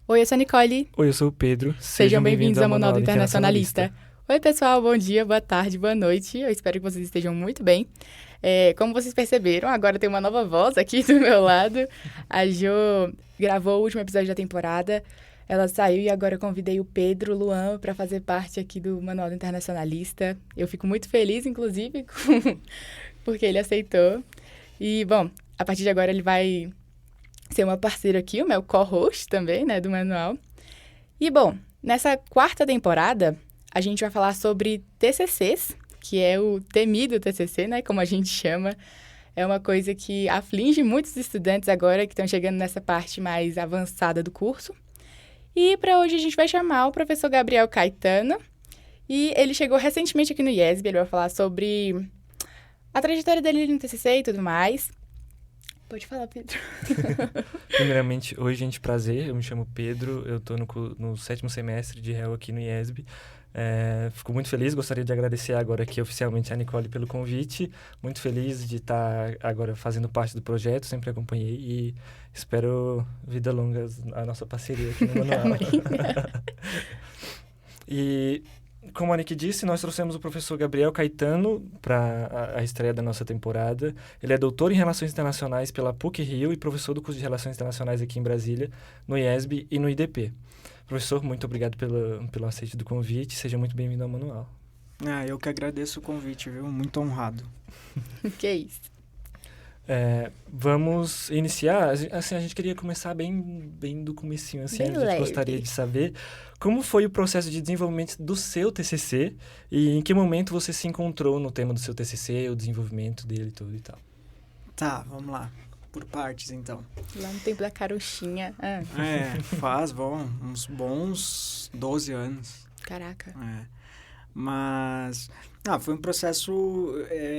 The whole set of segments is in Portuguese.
Oi, eu sou a Nicole. Oi, eu sou o Pedro. Sejam bem-vindos ao Manual do Internacionalista. Oi, pessoal, bom dia, boa tarde, boa noite. Eu espero que vocês estejam muito bem. Como vocês perceberam, agora tem uma nova voz aqui do meu lado. A Jo gravou o último episódio da temporada. Ela saiu e agora eu convidei o Pedro Luan para fazer parte aqui do Manual do Internacionalista. Eu fico muito feliz, inclusive, porque ele aceitou. E, bom, a partir de agora ele vai ser uma parceira aqui, o meu co-host também, né, do Manual. E, bom, nessa quarta temporada, a gente vai falar sobre TCCs, que é o temido TCC, né, como a gente chama. É uma coisa que aflige muitos estudantes agora que estão chegando nessa parte mais avançada do curso. E para hoje a gente vai chamar o professor Gabriel Caetano. E ele chegou recentemente aqui no IESB, ele vai falar sobre a trajetória dele no TCC e tudo mais. Pode falar, Pedro. Primeiramente, oi, gente, prazer. Eu me chamo Pedro, eu estou no 7º semestre de réu aqui no IESB. Fico muito feliz, gostaria de agradecer agora aqui oficialmente a Nicole pelo convite. Muito feliz de estar agora fazendo parte do projeto, sempre acompanhei e espero vida longa a nossa parceria aqui no Manual. E, como a Nick disse, nós trouxemos o professor Gabriel Caetano para a estreia da nossa temporada. Ele é doutor em Relações Internacionais pela PUC-Rio e professor do curso de Relações Internacionais aqui em Brasília, no IESB e no IDP. Professor, muito obrigado pelo aceite do convite. Seja muito bem-vindo ao Manual. Eu que agradeço o convite, viu? Muito honrado. Que isso. Vamos iniciar. Assim, a gente queria começar bem do comecinho. Assim, Bem a gente leve. gostaria de saber como foi o processo de desenvolvimento do seu TCC e em que momento você se encontrou no tema do seu TCC, o desenvolvimento dele tudo e tal. Tá, vamos lá. Por partes, então. Lá no tempo da carochinha. Faz, uns bons 12 anos. Caraca. Mas, foi um processo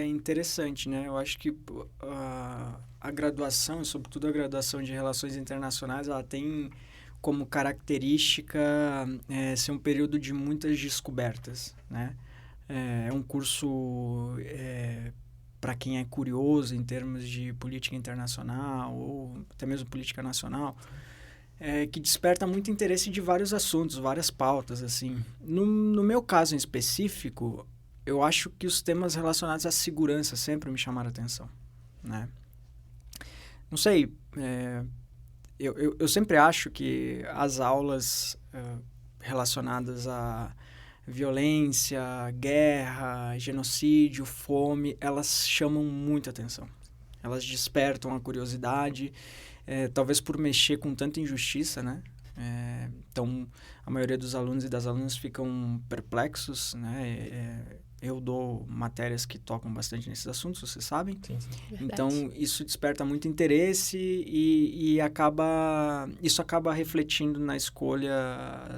interessante, né? Eu acho que a graduação, sobretudo a graduação de Relações Internacionais, ela tem como característica ser um período de muitas descobertas, né? É um curso para quem é curioso em termos de política internacional ou até mesmo política nacional, que desperta muito interesse de vários assuntos, várias pautas, assim. No meu caso em específico, eu acho que os temas relacionados à segurança sempre me chamaram a atenção, né? Não sei, eu sempre acho que as aulas relacionadas a violência, guerra, genocídio, fome, elas chamam muita atenção. Elas despertam a curiosidade, talvez por mexer com tanta injustiça, né? Então, a maioria dos alunos e das alunas ficam perplexos, né? Eu dou matérias que tocam bastante nesses assuntos, vocês sabem. Sim. Então, isso desperta muito interesse e isso acaba refletindo na escolha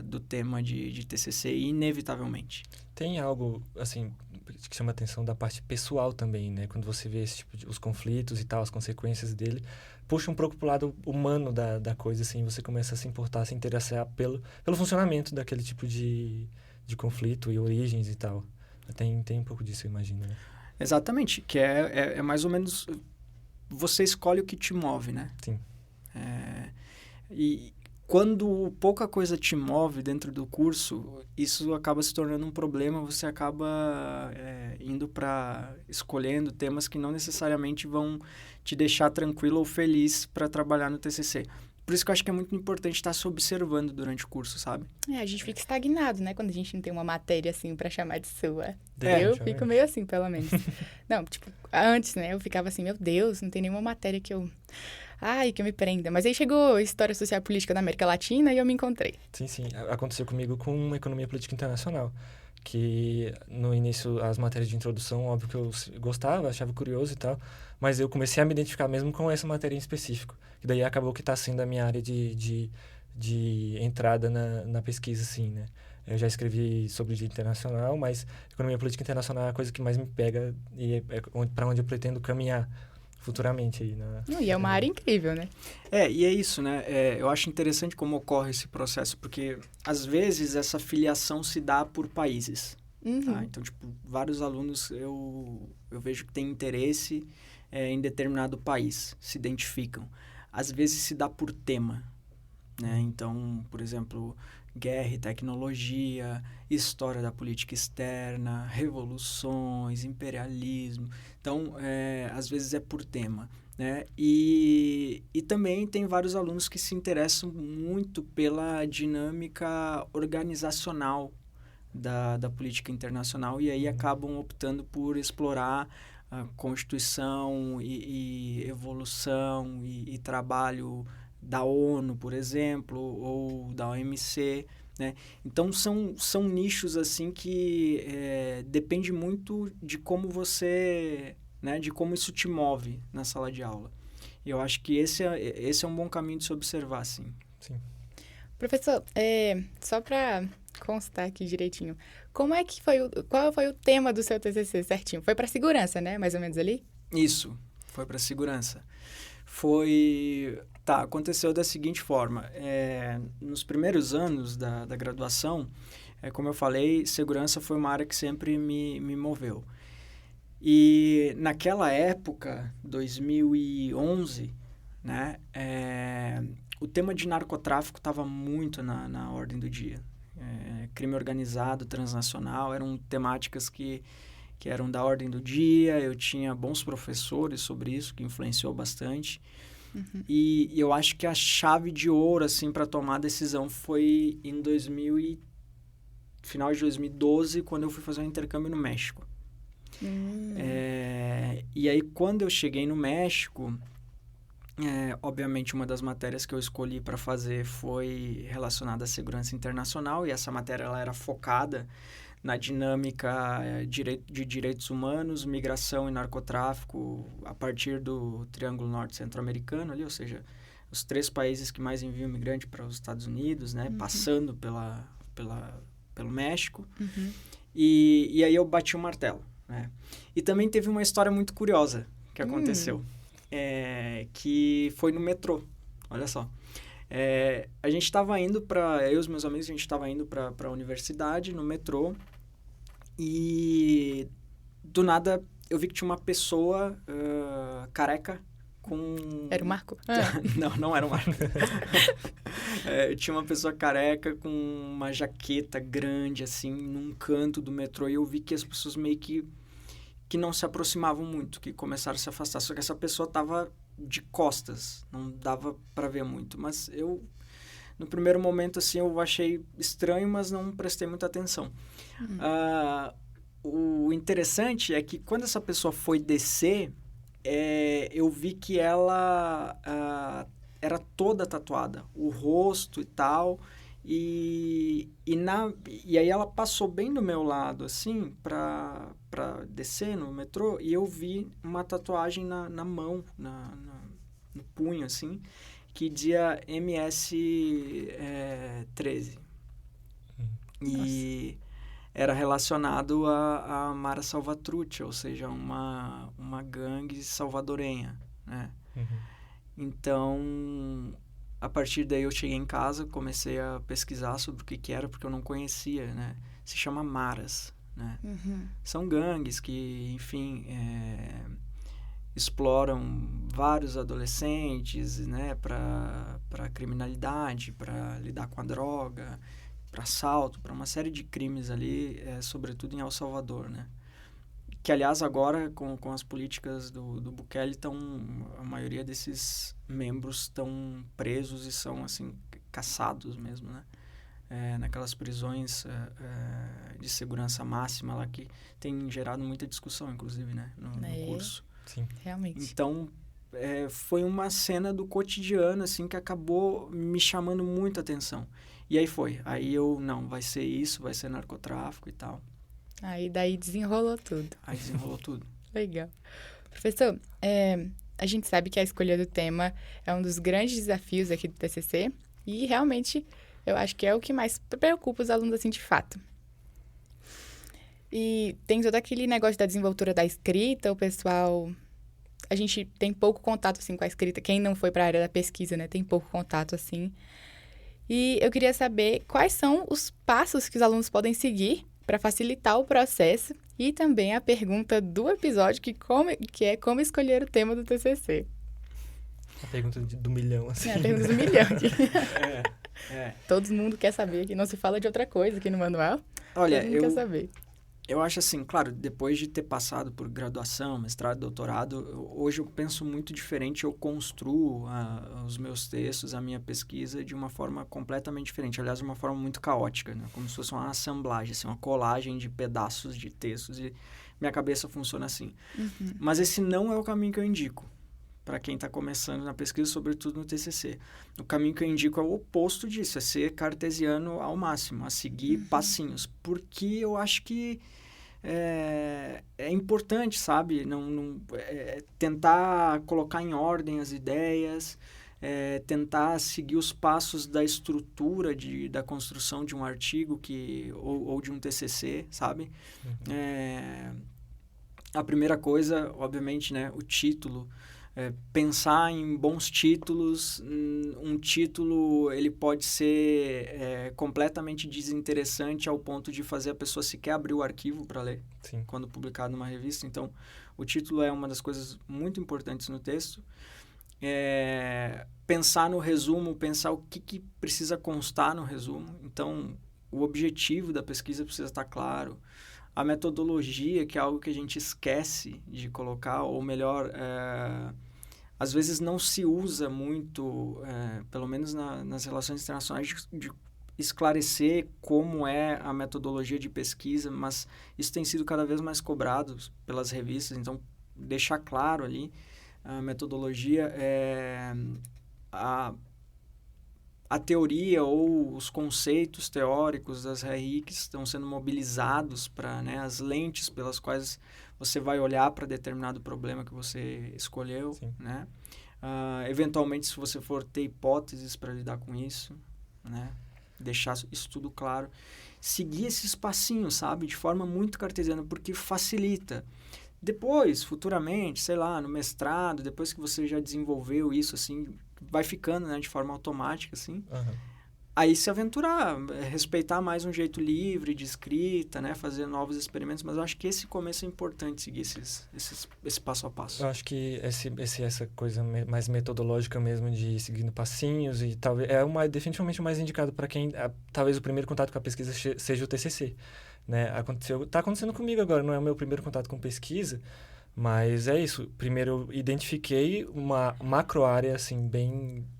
do tema de TCC, inevitavelmente. Tem algo, assim, que chama a atenção da parte pessoal também, né? Quando você vê esse tipo os conflitos e tal, as consequências dele, puxa um pouco pro lado humano da coisa, assim, você começa a se importar, a se interessar pelo funcionamento daquele tipo de conflito e origens e tal. Tem um pouco disso, eu imagino, né? Exatamente, que é mais ou menos... Você escolhe o que te move, né? Sim. E quando pouca coisa te move dentro do curso, isso acaba se tornando um problema, você acaba escolhendo temas que não necessariamente vão te deixar tranquilo ou feliz para trabalhar no TCC. Por isso que eu acho que é muito importante estar se observando durante o curso, sabe? A gente fica estagnado, né? Quando a gente não tem uma matéria, assim, pra chamar de sua. Eu Definitivamente. fico meio assim, pelo menos. Não, tipo, antes, né? Eu ficava assim, meu Deus, não tem nenhuma matéria que eu me prenda. Mas aí chegou História Social e Política da América Latina e eu me encontrei. Sim. Aconteceu comigo com Economia Política Internacional, que no início as matérias de introdução, óbvio que eu gostava, achava curioso e tal, mas eu comecei a me identificar mesmo com essa matéria em específico, que daí acabou que está sendo a minha área de entrada na pesquisa, assim, né? Eu já escrevi sobre direito internacional, mas Economia Política Internacional é a coisa que mais me pega e é para onde eu pretendo caminhar futuramente aí. E é uma área incrível, né? E é isso, né? Eu acho interessante como ocorre esse processo, porque às vezes essa filiação se dá por países. Uhum. Tá? Então, tipo, vários alunos eu vejo que têm interesse em determinado país, se identificam. Às vezes se dá por tema. né? Então, por exemplo, guerra e tecnologia, história da política externa, revoluções, imperialismo. Então, às vezes é por tema, né? E também tem vários alunos que se interessam muito pela dinâmica organizacional da política internacional e aí acabam optando por explorar a Constituição e evolução e trabalho da ONU, por exemplo, ou da OMC, né? Então, são nichos assim que depende muito de como você, né, de como isso te move na sala de aula. E eu acho que esse é um bom caminho de se observar, assim. Sim. Professor, só para constar aqui direitinho, qual foi o tema do seu TCC certinho? Foi para segurança, né? Mais ou menos ali? Isso, foi para segurança. Aconteceu da seguinte forma. Nos primeiros anos da graduação, como eu falei, segurança foi uma área que sempre me moveu. E naquela época, 2011, né, o tema de narcotráfico estava muito na ordem do dia. Crime organizado, transnacional, eram temáticas que eram da ordem do dia. Eu tinha bons professores sobre isso, que influenciou bastante. Uhum. E eu acho que a chave de ouro, assim, para tomar a decisão foi em final de 2012, quando eu fui fazer um intercâmbio no México. E aí, quando eu cheguei no México, obviamente, uma das matérias que eu escolhi para fazer foi relacionada à segurança internacional, e essa matéria ela era focada na dinâmica de direitos humanos, migração e narcotráfico a partir do Triângulo Norte Centro-Americano, ali, ou seja, os 3 países que mais enviam imigrante para os Estados Unidos, né, passando pelo México. Uhum. E aí eu bati o martelo, né? E também teve uma história muito curiosa que aconteceu, que foi no metrô, olha só. A gente estava indo eu e os meus amigos, a gente estava indo para a universidade no metrô e do nada eu vi que tinha uma pessoa careca com... Era o Marco? Não era o Marco. Tinha uma pessoa careca com uma jaqueta grande assim num canto do metrô e eu vi que as pessoas meio que não se aproximavam muito, que começaram a se afastar. Só que essa pessoa estava de costas, não dava para ver muito. Mas eu, no primeiro momento, assim, eu achei estranho, mas não prestei muita atenção. O interessante é que quando essa pessoa foi descer, eu vi que ela era toda tatuada, o rosto e tal. E aí ela passou bem do meu lado, assim, pra descer no metrô, e eu vi uma tatuagem na mão, no punho, assim, que dizia MS-13. E era relacionado a Mara Salvatrucha, ou seja, uma gangue salvadorenha, né? Uhum. Então, a partir daí eu cheguei em casa, comecei a pesquisar sobre o que era, porque eu não conhecia, né? Se chama Maras, né? Uhum. São gangues que, enfim, exploram vários adolescentes, né? Para criminalidade, para lidar com a droga, para assalto, para uma série de crimes ali, sobretudo em El Salvador, né? Que, aliás, agora, com as políticas do Bukele, a maioria desses membros estão presos e são, assim, caçados mesmo, né? Naquelas prisões de segurança máxima lá, que tem gerado muita discussão, inclusive, né? No curso. Sim, realmente. Então, foi uma cena do cotidiano, assim, que acabou me chamando muita atenção. E aí foi. Aí vai ser isso, vai ser narcotráfico e tal. Aí daí desenrolou tudo. Legal. Professor, a gente sabe que a escolha do tema é um dos grandes desafios aqui do TCC e realmente eu acho que é o que mais preocupa os alunos assim de fato. E tem todo aquele negócio da desenvoltura da escrita, o pessoal... A gente tem pouco contato assim com a escrita, quem não foi para a área da pesquisa, né, tem pouco contato assim. E eu queria saber quais são os passos que os alunos podem seguir para facilitar o processo e também a pergunta do episódio, que é como escolher o tema do TCC. A pergunta do milhão, assim. É, a pergunta do milhão aqui. É. Todo mundo quer saber, que não se fala de outra coisa aqui no manual. Olha, Todo mundo quer saber. Eu acho assim, claro, depois de ter passado por graduação, mestrado, doutorado, hoje eu penso muito diferente, eu construo os meus textos, a minha pesquisa de uma forma completamente diferente. Aliás, de uma forma muito caótica, né? Como se fosse uma assemblagem, assim, uma colagem de pedaços de textos e minha cabeça funciona assim. Uhum. Mas esse não é o caminho que eu indico para quem está começando na pesquisa, sobretudo no TCC. O caminho que eu indico é o oposto disso, é ser cartesiano ao máximo, a seguir passinhos, porque eu acho que é importante, sabe? Tentar colocar em ordem as ideias, tentar seguir os passos da estrutura da construção de um artigo ou de um TCC, sabe? A primeira coisa, obviamente, né, o título. Pensar em bons títulos. Um título ele pode ser completamente desinteressante ao ponto de fazer a pessoa sequer abrir o arquivo para ler. Sim. Quando publicado numa revista. Então, o título é uma das coisas muito importantes no texto. Pensar no resumo, pensar o que precisa constar no resumo. Então, o objetivo da pesquisa precisa estar claro. A metodologia, que é algo que a gente esquece de colocar, ou melhor, às vezes não se usa muito, pelo menos nas relações internacionais, de esclarecer como é a metodologia de pesquisa, mas isso tem sido cada vez mais cobrado pelas revistas, então deixar claro ali a metodologia, a teoria ou os conceitos teóricos das REICs estão sendo mobilizados para, né, as lentes pelas quais você vai olhar para determinado problema que você escolheu, né? Eventualmente, se você for ter hipóteses para lidar com isso, né? Deixar isso tudo claro. Seguir esses passinhos, sabe? De forma muito cartesiana, porque facilita. Depois, futuramente, sei lá, no mestrado, depois que você já desenvolveu isso, assim, vai ficando, né, de forma automática, assim. Aí se aventurar, respeitar mais um jeito livre de escrita, né, fazer novos experimentos, mas eu acho que esse começo é importante, seguir esse passo a passo. Eu acho que essa coisa mais metodológica mesmo de seguindo passinhos e talvez definitivamente o mais indicado para quem talvez o primeiro contato com a pesquisa seja o TCC, né? Tá acontecendo comigo agora, não é o meu primeiro contato com pesquisa, mas é isso. Primeiro eu identifiquei uma macro área assim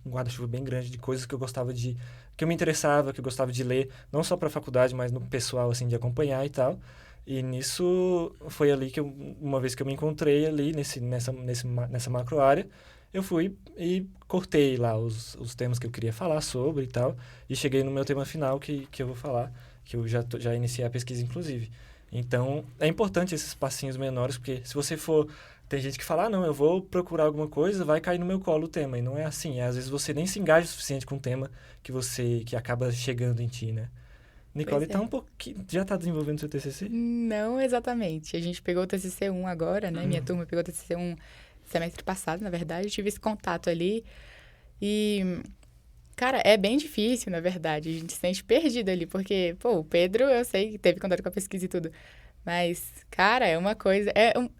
um guarda-chuva bem grande de coisas que eu gostava que eu me interessava, que eu gostava de ler, não só para a faculdade, mas no pessoal, assim, de acompanhar e tal. E nisso, foi ali que uma vez que eu me encontrei ali, nessa macro área, eu fui e cortei lá os temas que eu queria falar sobre e tal, e cheguei no meu tema final que eu vou falar, que eu já iniciei a pesquisa, inclusive. Então, é importante esses passinhos menores, porque se você for... Tem gente que fala, não, eu vou procurar alguma coisa, vai cair no meu colo o tema. E não é assim. Às vezes você nem se engaja o suficiente com o tema que acaba chegando em ti, né? Nicole tá um pouquinho... Já tá desenvolvendo seu TCC? Não exatamente. A gente pegou o TCC 1 agora, né? Minha turma pegou o TCC 1 semestre passado, na verdade. Eu tive esse contato ali. E, cara, é bem difícil, na verdade. A gente se sente perdido ali, porque, pô, o Pedro, eu sei que teve contato com a pesquisa e tudo. Mas, cara, é uma coisa...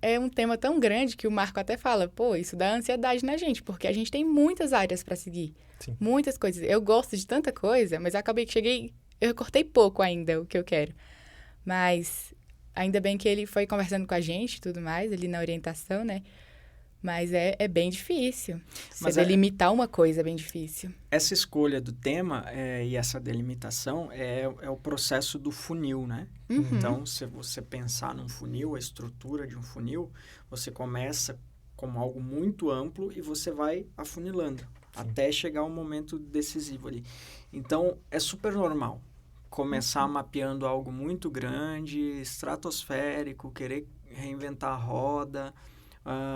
É um tema tão grande que o Marco até fala, pô, isso dá ansiedade na gente, porque a gente tem muitas áreas para seguir. Sim. Muitas coisas. Eu gosto de tanta coisa, mas eu acabei que cheguei... Eu cortei pouco ainda o que eu quero. Mas ainda bem que ele foi conversando com a gente e tudo mais, ali na orientação, né? Mas é bem difícil. Você delimitar uma coisa é bem difícil. Essa escolha do tema e essa delimitação é o processo do funil, né? Uhum. Então, se você pensar num funil, a estrutura de um funil, você começa como algo muito amplo e você vai afunilando até chegar ao momento decisivo ali. Então, é super normal começar mapeando algo muito grande, estratosférico, querer reinventar a roda...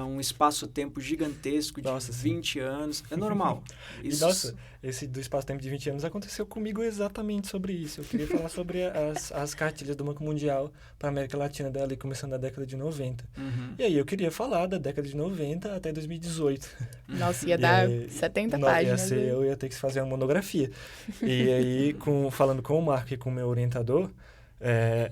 um espaço-tempo gigantesco de 20 anos. É normal. Isso... E, nossa, esse do espaço-tempo de 20 anos aconteceu comigo exatamente sobre isso. Eu queria falar sobre as cartilhas do Banco Mundial para a América Latina, dali começando na década de 90. Uhum. E aí eu queria falar da década de 90 até 2018. Nossa, ia dar 70 páginas. Eu ia ter que fazer uma monografia. E aí, falando com o Marco e com o meu orientador,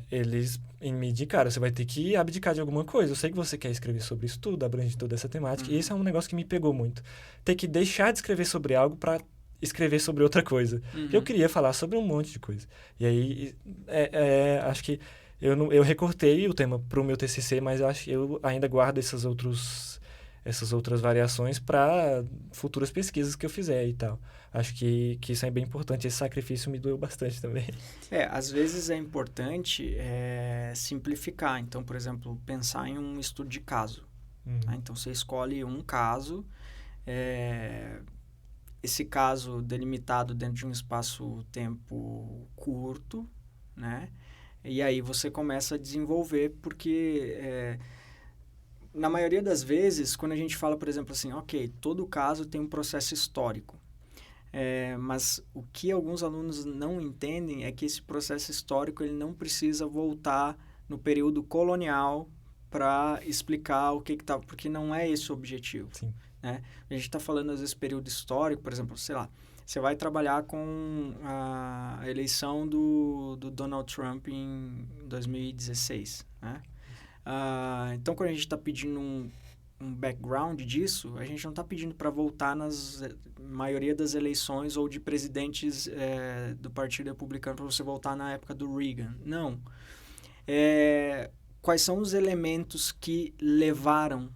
eles me indicaram, você vai ter que abdicar de alguma coisa. Eu sei que você quer escrever sobre isso tudo, abrange toda essa temática, e esse é um negócio que me pegou muito. Ter que deixar de escrever sobre algo para escrever sobre outra coisa. Eu queria falar sobre um monte de coisa. E aí, acho que eu recortei o tema para o meu TCC, mas acho que eu ainda guardo essas outras variações para futuras pesquisas que eu fizer e tal. Acho que isso é bem importante. Esse sacrifício me doeu bastante também. Às vezes é importante simplificar. Então, por exemplo, pensar em um estudo de caso. Tá? Então, você escolhe um caso, esse caso delimitado dentro de um espaço-tempo curto, né? E aí você começa a desenvolver, porque na maioria das vezes, quando a gente fala, por exemplo, assim, ok, todo caso tem um processo histórico. Mas o que alguns alunos não entendem é que esse processo histórico ele não precisa voltar no período colonial para explicar o que estava, porque não é esse o objetivo. Sim. Né? A gente está falando, às vezes, período histórico, por exemplo, sei lá, você vai trabalhar com a eleição do Donald Trump em 2016, né? Então, quando a gente está pedindo um background disso, a gente não está pedindo para voltar nas maioria das eleições ou de presidentes do Partido Republicano para você voltar na época do Reagan. Não. Quais são os elementos que levaram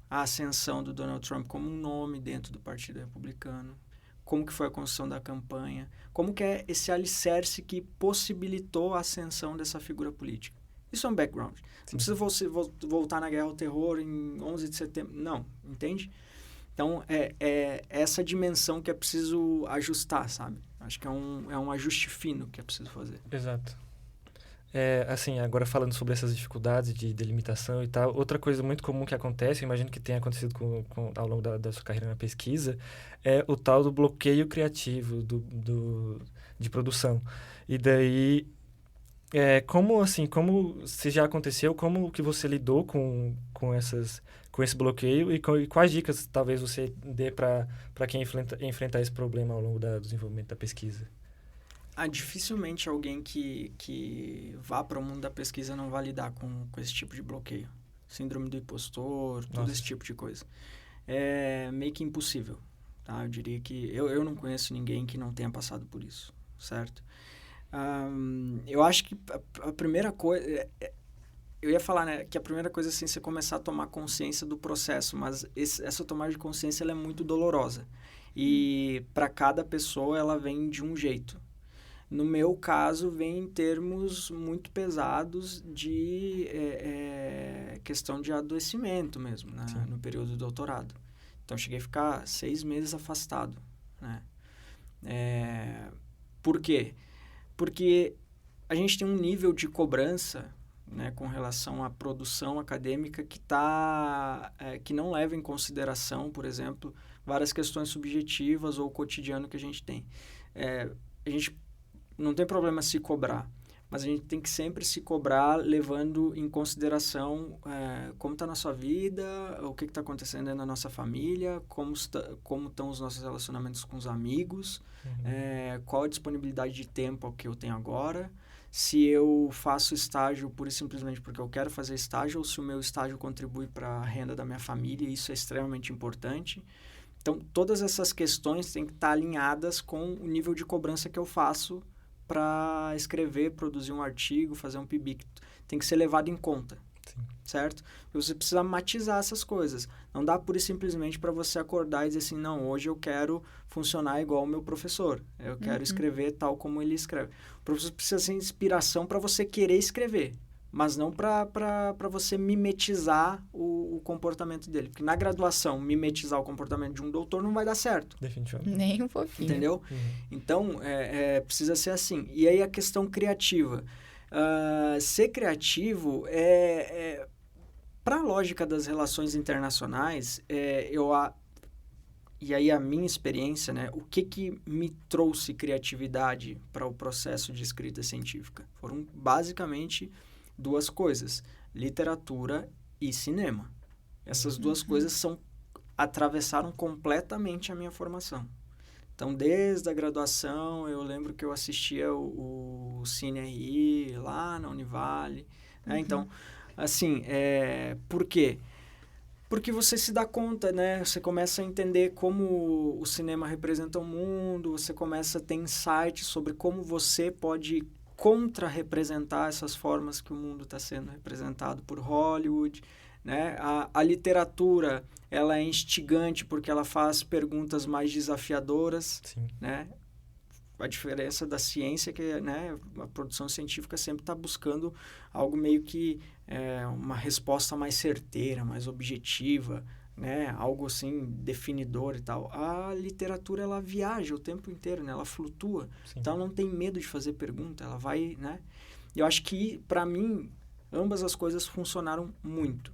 à ascensão do Donald Trump como um nome dentro do Partido Republicano? Como que foi a construção da campanha? Como que é esse alicerce que possibilitou a ascensão dessa figura política? Isso é um background. Não precisa você voltar na Guerra ao Terror em 11 de setembro. Não, entende? Então, é essa dimensão que é preciso ajustar, sabe? Acho que é um ajuste fino que é preciso fazer. Exato. Assim, agora falando sobre essas dificuldades de delimitação e tal, outra coisa muito comum que acontece, eu imagino que tenha acontecido ao longo da sua carreira na pesquisa, é o tal do bloqueio criativo de produção. E daí, como se já aconteceu, como que você lidou com esse bloqueio e quais dicas talvez você dê para quem enfrentar esse problema ao longo do desenvolvimento da pesquisa? Dificilmente alguém que vá para o mundo da pesquisa não vai lidar com esse tipo de bloqueio. Síndrome do impostor, todo esse tipo de coisa. É meio que impossível, tá? Eu diria que eu não conheço ninguém que não tenha passado por isso, certo? Eu acho que a primeira coisa... Eu ia falar, né, que a primeira coisa assim, é você começar a tomar consciência do processo, mas essa tomada de consciência ela é muito dolorosa. E para cada pessoa ela vem de um jeito. No meu caso, vem em termos muito pesados de questão de adoecimento mesmo, né? No período do doutorado. Então, eu cheguei a ficar 6 meses afastado, né? Por quê? Porque a gente tem um nível de cobrança, né, com relação à produção acadêmica que não leva em consideração, por exemplo, várias questões subjetivas ou o cotidiano que a gente tem. A gente não tem problema se cobrar, mas a gente tem que sempre se cobrar levando em consideração como está a nossa vida, o que está acontecendo na nossa família, como estão os nossos relacionamentos com os amigos, qual a disponibilidade de tempo que eu tenho agora, se eu faço estágio pura e simplesmente porque eu quero fazer estágio ou se o meu estágio contribui para a renda da minha família, isso é extremamente importante. Então, todas essas questões têm que estar alinhadas com o nível de cobrança que eu faço para escrever, produzir um artigo, fazer um PIBIC. Tem que ser levado em conta, certo? Você precisa matizar essas coisas. Não dá pura e simplesmente para você acordar e dizer assim, não, hoje eu quero funcionar igual o meu professor. Eu quero escrever tal como ele escreve. O professor precisa ser inspiração para você querer escrever, mas não para você mimetizar o comportamento dele. Porque na graduação, mimetizar o comportamento de um doutor não vai dar certo. Definitivamente. Nem um pouquinho. Entendeu? Então, precisa ser assim. E aí a questão criativa. Ser criativo para a lógica das relações internacionais, e aí a minha experiência, né? O que me trouxe criatividade para o processo de escrita científica? Foram basicamente 2 coisas, literatura e cinema. Essas 2 coisas atravessaram completamente a minha formação. Então, desde a graduação, eu lembro que eu assistia o Cine RI lá na Univale. Né? Então, assim, por quê? Porque você se dá conta, né? Você começa a entender como o cinema representa o mundo, você começa a ter insights sobre como você pode contra-representar essas formas que o mundo está sendo representado por Hollywood, né? A literatura, ela é instigante porque ela faz perguntas mais desafiadoras, Sim. né? A diferença da ciência é que, né, a produção científica sempre está buscando algo meio que uma resposta mais certeira, mais objetiva, né? Algo assim definidor e tal. A literatura, ela viaja o tempo inteiro, né? Ela flutua. Sim. Então ela não tem medo de fazer pergunta, ela vai, né? E eu acho que, para mim, ambas as coisas funcionaram muito.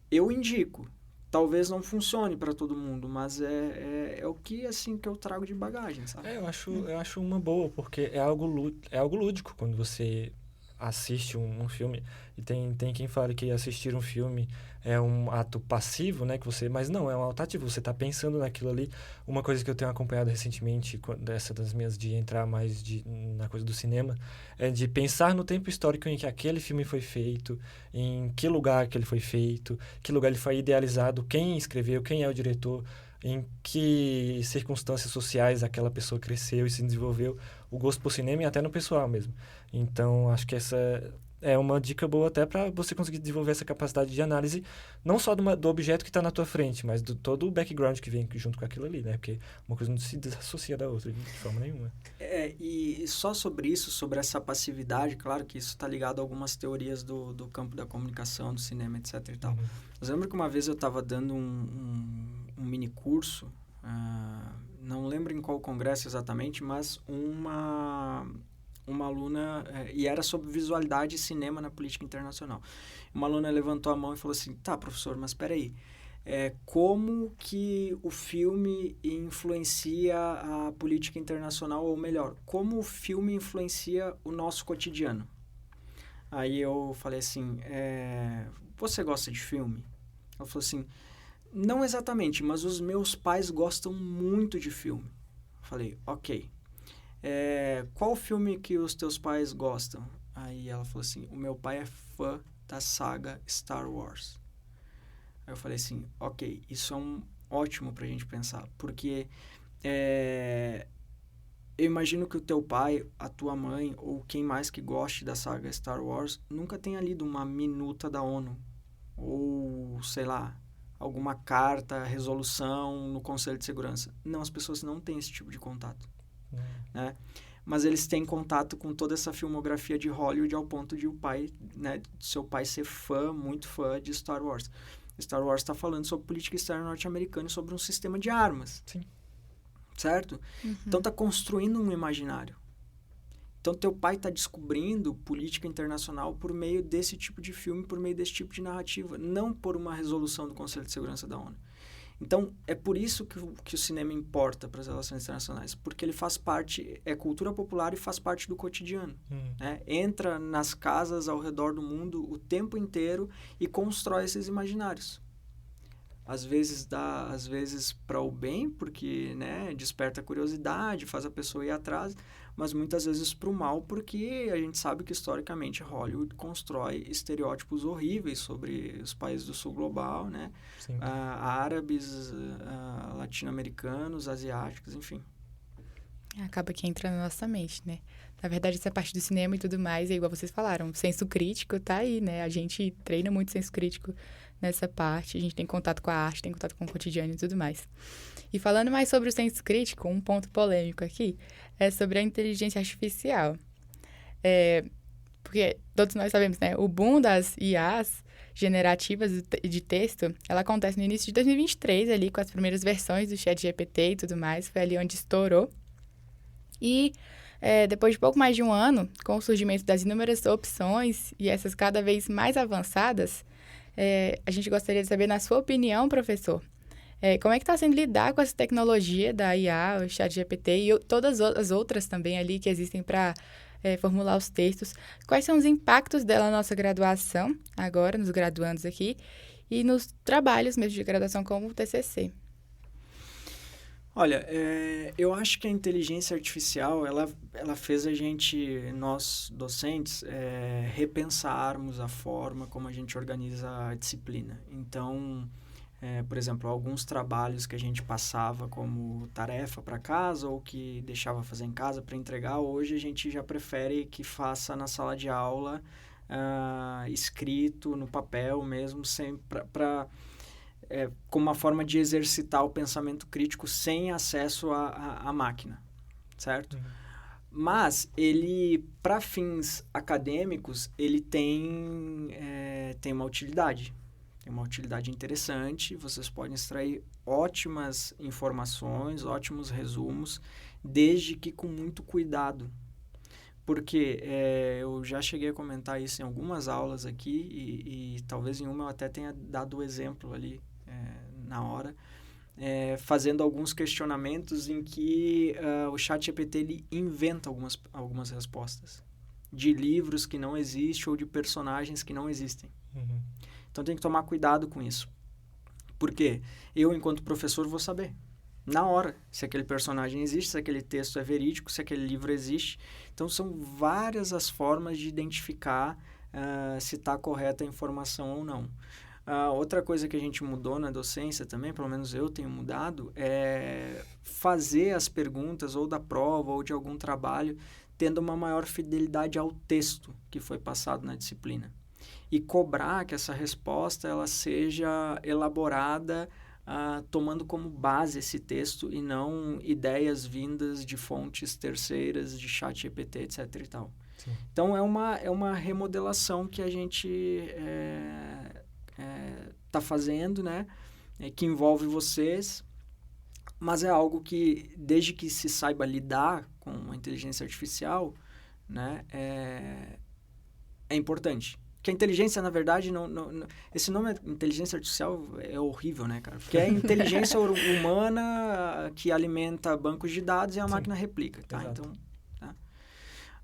Eu indico. Talvez não funcione para todo mundo, mas é o que, assim, que eu trago de bagagem, sabe? Eu acho uma boa, porque é algo lúdico quando você assiste um filme. E tem quem fala que assistir um filme é um ato passivo, né? Mas não, é um ato ativo. Você está pensando naquilo ali. Uma coisa que eu tenho acompanhado recentemente, dessa das minhas de entrar mais na coisa do cinema, é de pensar no tempo histórico em que aquele filme foi feito, em que lugar que ele foi feito, que lugar ele foi idealizado, quem escreveu, quem é o diretor, em que circunstâncias sociais aquela pessoa cresceu e se desenvolveu, o gosto por cinema e até no pessoal mesmo. Então, acho que essa é uma dica boa até para você conseguir desenvolver essa capacidade de análise, não só do objeto que está na tua frente, mas do todo o background que vem junto com aquilo ali, né? Porque uma coisa não se desassocia da outra de forma nenhuma. E só sobre isso, sobre essa passividade, claro que isso está ligado a algumas teorias do campo da comunicação, do cinema, etc. e tal. Eu lembro que uma vez eu estava dando um mini curso, não lembro em qual congresso exatamente, mas uma aluna, e era sobre visualidade e cinema na política internacional. Uma aluna levantou a mão e falou assim, tá, professor, mas espera aí, como que o filme influencia a política internacional, ou melhor, como o filme influencia o nosso cotidiano? Aí eu falei assim, você gosta de filme? Ela falou assim, não exatamente, mas os meus pais gostam muito de filme. Eu falei, ok. Qual filme que os teus pais gostam? Aí ela falou assim, o meu pai é fã da saga Star Wars. Aí eu falei assim, ok, isso é ótimo pra gente pensar, porque eu imagino que o teu pai, a tua mãe, ou quem mais que goste da saga Star Wars, nunca tenha lido uma minuta da ONU, ou, sei lá, alguma carta, resolução no Conselho de Segurança. Não, as pessoas não têm esse tipo de contato. Né? Mas eles têm contato com toda essa filmografia de Hollywood ao ponto de seu pai ser muito fã de Star Wars. Star Wars está falando sobre política externa norte-americana e sobre um sistema de armas. Sim. Certo? Então está construindo um imaginário. Então teu pai está descobrindo política internacional por meio desse tipo de filme, por meio desse tipo de narrativa, não por uma resolução do Conselho de Segurança da ONU. Então, é por isso que o cinema importa para as relações internacionais, porque ele faz parte, é cultura popular e faz parte do cotidiano. Né? Entra nas casas ao redor do mundo o tempo inteiro e constrói esses imaginários. Às vezes para o bem, porque, né, desperta a curiosidade, faz a pessoa ir atrás, mas muitas vezes para o mal, porque a gente sabe que historicamente Hollywood constrói estereótipos horríveis sobre os países do sul global, né? Árabes, latino-americanos, asiáticos, enfim. Acaba que entra na nossa mente, né? Na verdade, essa parte do cinema e tudo mais, é igual vocês falaram, o senso crítico tá aí, né? A gente treina muito senso crítico nessa parte, a gente tem contato com a arte, tem contato com o cotidiano e tudo mais. E falando mais sobre o senso crítico, um ponto polêmico aqui é sobre a inteligência artificial. Porque todos nós sabemos, né? O boom das IAs generativas de texto, ela acontece no início de 2023, ali com as primeiras versões do ChatGPT e tudo mais, foi ali onde estourou. E depois de pouco mais de um ano, com o surgimento das inúmeras opções e essas cada vez mais avançadas, a gente gostaria de saber, na sua opinião, professor, como é que está sendo lidar com essa tecnologia da IA, o ChatGPT e todas as outras também ali que existem para formular os textos? Quais são os impactos dela na nossa graduação, agora, nos graduandos aqui, e nos trabalhos mesmo de graduação como o TCC? Olha, eu acho que a inteligência artificial, ela fez nós docentes, repensarmos a forma como a gente organiza a disciplina. Então, por exemplo, alguns trabalhos que a gente passava como tarefa para casa ou que deixava fazer em casa para entregar, hoje a gente já prefere que faça na sala de aula, escrito no papel mesmo, como uma forma de exercitar o pensamento crítico sem acesso à máquina, certo? Uhum. Mas ele, para fins acadêmicos, ele tem uma utilidade. Tem uma utilidade interessante, vocês podem extrair ótimas informações, ótimos resumos, desde que com muito cuidado. Porque eu já cheguei a comentar isso em algumas aulas aqui e talvez em uma eu até tenha dado o exemplo ali na hora, fazendo alguns questionamentos em que o ChatGPT ele inventa algumas respostas de livros que não existem ou de personagens que não existem. Uhum. Então tem que tomar cuidado com isso. Porque eu, enquanto professor, vou saber na hora se aquele personagem existe, se aquele texto é verídico, se aquele livro existe. Então são várias as formas de identificar se está correta a informação ou não. Outra coisa que a gente mudou na docência também, pelo menos eu tenho mudado, é fazer as perguntas ou da prova ou de algum trabalho tendo uma maior fidelidade ao texto que foi passado na disciplina. E cobrar que essa resposta ela seja elaborada tomando como base esse texto e não ideias vindas de fontes terceiras, de ChatGPT, etc. e tal. Sim. Então, é uma remodelação que a gente está fazendo, né? Que envolve vocês, mas é algo que, desde que se saiba lidar com a inteligência artificial, né? É importante. Que a inteligência, na verdade, esse nome inteligência artificial é horrível, né, cara? Porque é a inteligência humana que alimenta bancos de dados e a máquina replica, tá? Exato. Então,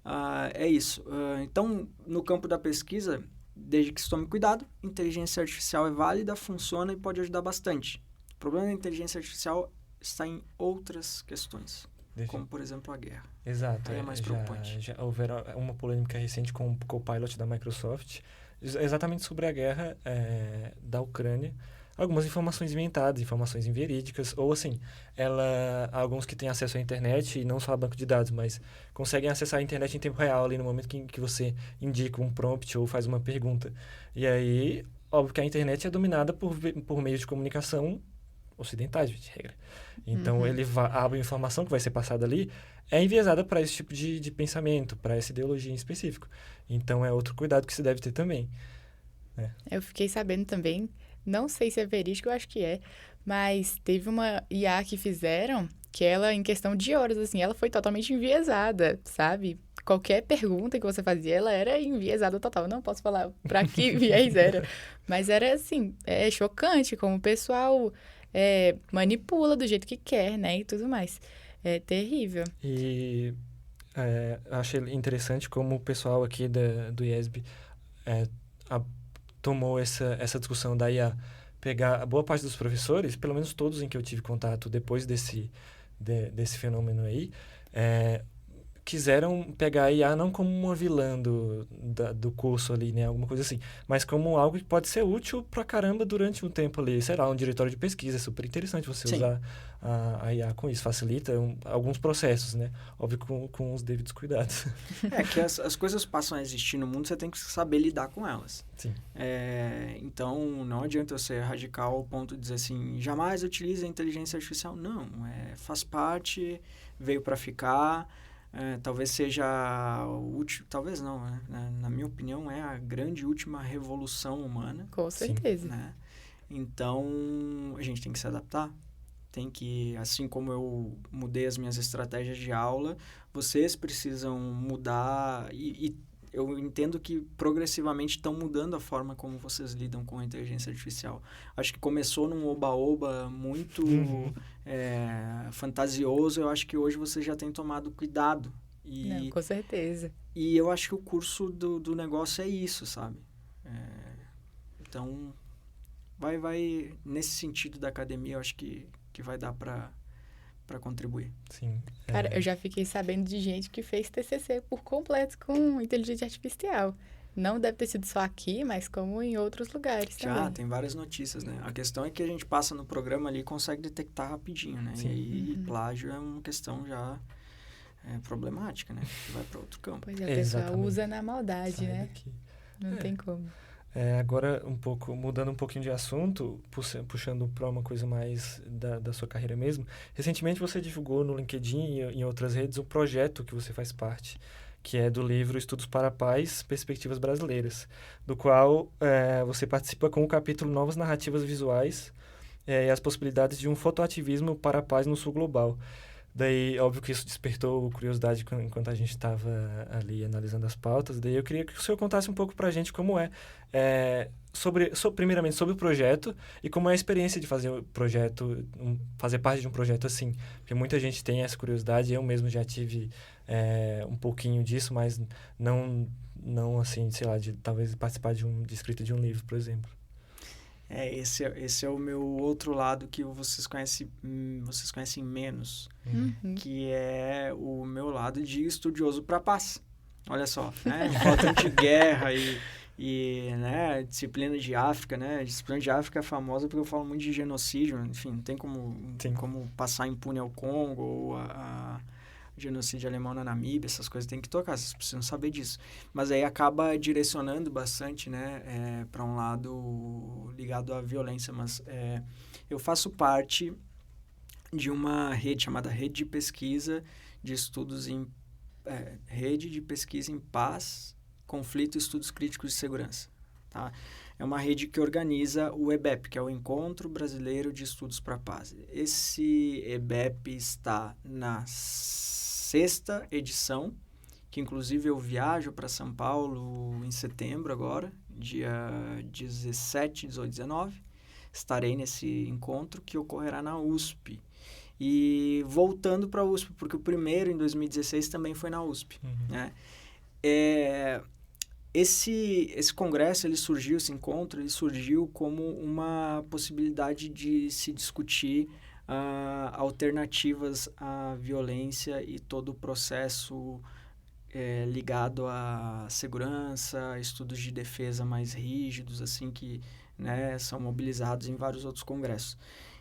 tá? É isso. Então, no campo da pesquisa, desde que se tome cuidado, inteligência artificial é válida, funciona e pode ajudar bastante. O problema da inteligência artificial está em outras questões. Como, por exemplo, a guerra. Exato. Aí é mais preocupante. Já houveram uma polêmica recente com o Copilot da Microsoft, exatamente sobre a guerra da Ucrânia. Algumas informações inventadas, informações inverídicas, ou assim, alguns que têm acesso à internet, e não só a banco de dados, mas conseguem acessar a internet em tempo real, ali no momento que você indica um prompt ou faz uma pergunta. E aí, óbvio que a internet é dominada por meios de comunicação ocidentais, de regra. Então, ele abre a informação que vai ser passada ali, é enviesada para esse tipo de pensamento, para essa ideologia em específico. Então, é outro cuidado que se deve ter também. Eu fiquei sabendo também, não sei se é verídico, eu acho que é, mas teve uma IA que fizeram, que ela, em questão de horas, assim, ela foi totalmente enviesada, sabe? Qualquer pergunta que você fazia, ela era enviesada total. Não posso falar para que viés era, mas era, assim, chocante como o pessoal manipula do jeito que quer, né, e tudo mais. É terrível. E eu achei interessante como o pessoal aqui do IESB tomou essa discussão da IA. Pegar a boa parte dos professores, pelo menos todos em que eu tive contato depois desse fenômeno aí, quiseram pegar a IA não como uma vilã do curso ali, né? Alguma coisa assim, mas como algo que pode ser útil pra caramba durante um tempo ali. Sei lá, um diretório de pesquisa. É super interessante você usar a IA com isso. Facilita alguns processos, né? Óbvio com os devidos cuidados. Que as coisas passam a existir no mundo, você tem que saber lidar com elas. Sim. Então, não adianta você radical ao ponto de dizer assim, jamais utilize a inteligência artificial. Não, faz parte, veio para ficar. Talvez seja útil, talvez não, né? Na minha opinião, é a grande última revolução humana. Com certeza. Né? Então, a gente tem que se adaptar. Tem que, assim como eu mudei as minhas estratégias de aula, vocês precisam mudar e eu entendo que progressivamente estão mudando a forma como vocês lidam com a inteligência artificial. Acho que começou num oba-oba muito fantasioso. Eu acho que hoje vocês já têm tomado cuidado. Não, com certeza. E eu acho que o curso do negócio é isso, sabe? Então, vai nesse sentido da academia, eu acho que vai dar para para contribuir. Sim. Cara, eu já fiquei sabendo de gente que fez TCC por completo com inteligência artificial. Não deve ter sido só aqui, mas como em outros lugares Já, também. tem várias notícias, né? A questão é que a gente passa no programa ali e consegue detectar rapidinho, né? Sim. E aí, plágio é uma questão já problemática, né? Que vai para outro campo. Pois é, o pessoal Exatamente. usa na maldade, Sai né? daqui. Não tem como. Agora, mudando um pouquinho de assunto, puxando para uma coisa mais da sua carreira mesmo, recentemente você divulgou no LinkedIn e em outras redes um projeto que você faz parte, que é do livro Estudos para a Paz, Perspectivas Brasileiras, do qual você participa com o capítulo Novas Narrativas Visuais e as possibilidades de um fotoativismo para a paz no sul global. Daí, óbvio que isso despertou curiosidade enquanto a gente estava ali analisando as pautas. Daí eu queria que o senhor contasse um pouco para a gente como primeiramente sobre o projeto e como é a experiência de fazer o projeto, fazer parte de um projeto assim. Porque muita gente tem essa curiosidade, eu mesmo já tive um pouquinho disso, mas não assim, sei lá, de talvez participar de escrita de um livro, por exemplo. Esse é o meu outro lado que vocês conhecem menos, que é o meu lado de estudioso para paz. Olha só, né? Volta anti-guerra e né, disciplina de África, né? Disciplina de África é famosa porque eu falo muito de genocídio, enfim, não tem como passar impune ao Congo ou a genocídio alemão na Namíbia, essas coisas tem que tocar, vocês precisam saber disso. Mas aí acaba direcionando bastante, né, para um lado ligado à violência. Mas eu faço parte de uma rede chamada Rede de Pesquisa de Estudos Rede de Pesquisa em Paz, Conflito e Estudos Críticos de Segurança. Tá? É uma rede que organiza o EBEP, que é o Encontro Brasileiro de Estudos para a Paz. Esse EBEP está na 6ª edição, que inclusive eu viajo para São Paulo em setembro agora, dia 17, 18, 19. Estarei nesse encontro que ocorrerá na USP. E voltando para a USP, porque o primeiro, em 2016, também foi na USP. Né? Esse congresso, esse encontro, ele surgiu como uma possibilidade de se discutir alternativas à violência e todo o processo ligado à segurança, estudos de defesa mais rígidos, assim, que né, são mobilizados em vários outros congressos.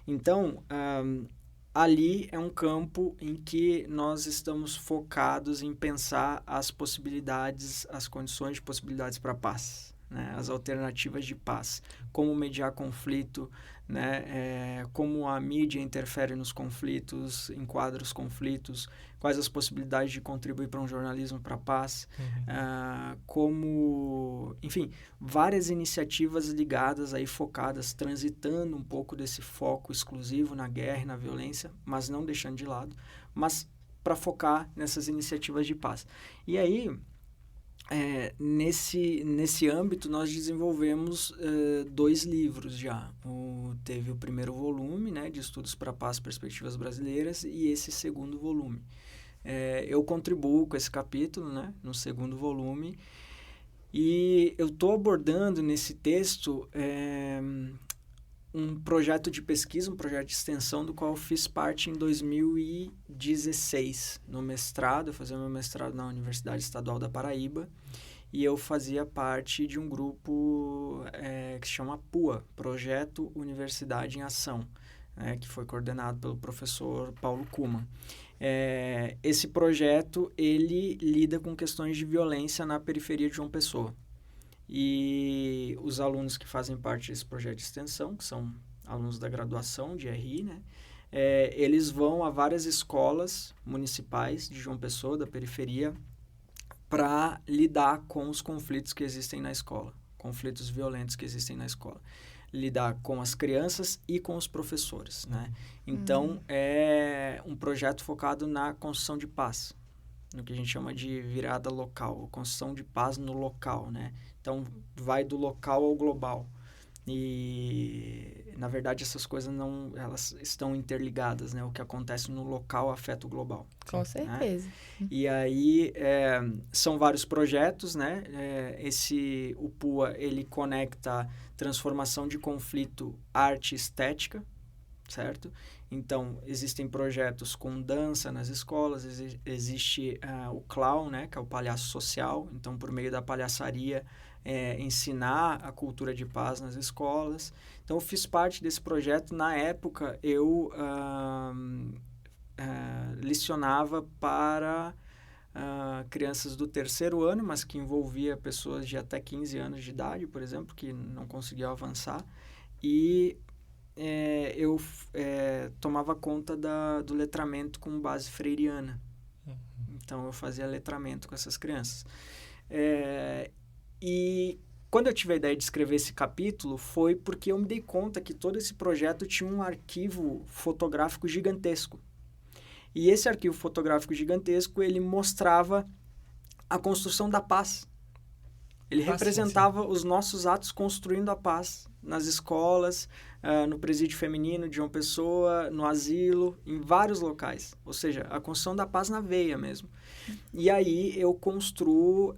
Então, ali é um campo em que nós estamos focados em pensar as possibilidades, as condições de possibilidades para a paz, né? As alternativas de paz, como mediar conflito, né? Como a mídia interfere nos conflitos, enquadra os conflitos, quais as possibilidades de contribuir para um jornalismo para a paz, enfim, várias iniciativas ligadas aí, focadas, transitando um pouco desse foco exclusivo na guerra e na violência, mas não deixando de lado, mas para focar nessas iniciativas de paz. E aí, nesse âmbito, nós desenvolvemos 2 livros já. Teve o primeiro volume, né, de Estudos para a Paz, Perspectivas Brasileiras, e esse segundo volume. Eu contribuo com esse capítulo, né, no segundo volume, e eu estou abordando nesse texto um projeto de pesquisa, um projeto de extensão do qual eu fiz parte em 2016, no mestrado. Eu fazia meu mestrado na Universidade Estadual da Paraíba, e eu fazia parte de um grupo que se chama PUA, Projeto Universidade em Ação, que foi coordenado pelo professor Paulo Kuman. Esse projeto, ele lida com questões de violência na periferia de João Pessoa. E os alunos que fazem parte desse projeto de extensão, que são alunos da graduação de RI, né, eles vão a várias escolas municipais de João Pessoa, da periferia, para lidar com os conflitos que existem na escola, conflitos violentos que existem na escola. Lidar com as crianças e com os professores, né? Então, é um projeto focado na construção de paz, no que a gente chama de virada local, construção de paz no local, né? Então, vai do local ao global. E, na verdade, essas coisas elas estão interligadas, né? O que acontece no local afeta o global. Com certeza. Né? E aí, são vários projetos, né? O PUA, ele conecta transformação de conflito, arte e estética, certo? Então, existem projetos com dança nas escolas, existe o clown, né, que é o palhaço social. Então, por meio da palhaçaria, ensinar a cultura de paz nas escolas. Então, eu fiz parte desse projeto. Na época, eu lecionava para crianças do 3º ano, mas que envolvia pessoas de até 15 anos de idade, por exemplo, que não conseguiam avançar. E eu tomava conta do letramento com base freiriana. Então, eu fazia letramento com essas crianças. E quando eu tive a ideia de escrever esse capítulo, foi porque eu me dei conta que todo esse projeto tinha um arquivo fotográfico gigantesco. E esse arquivo fotográfico gigantesco, ele mostrava a construção da paz. Ele representava os nossos atos construindo a paz nas escolas, no presídio feminino de João Pessoa, no asilo, em vários locais. Ou seja, a construção da paz na veia mesmo. E aí eu construo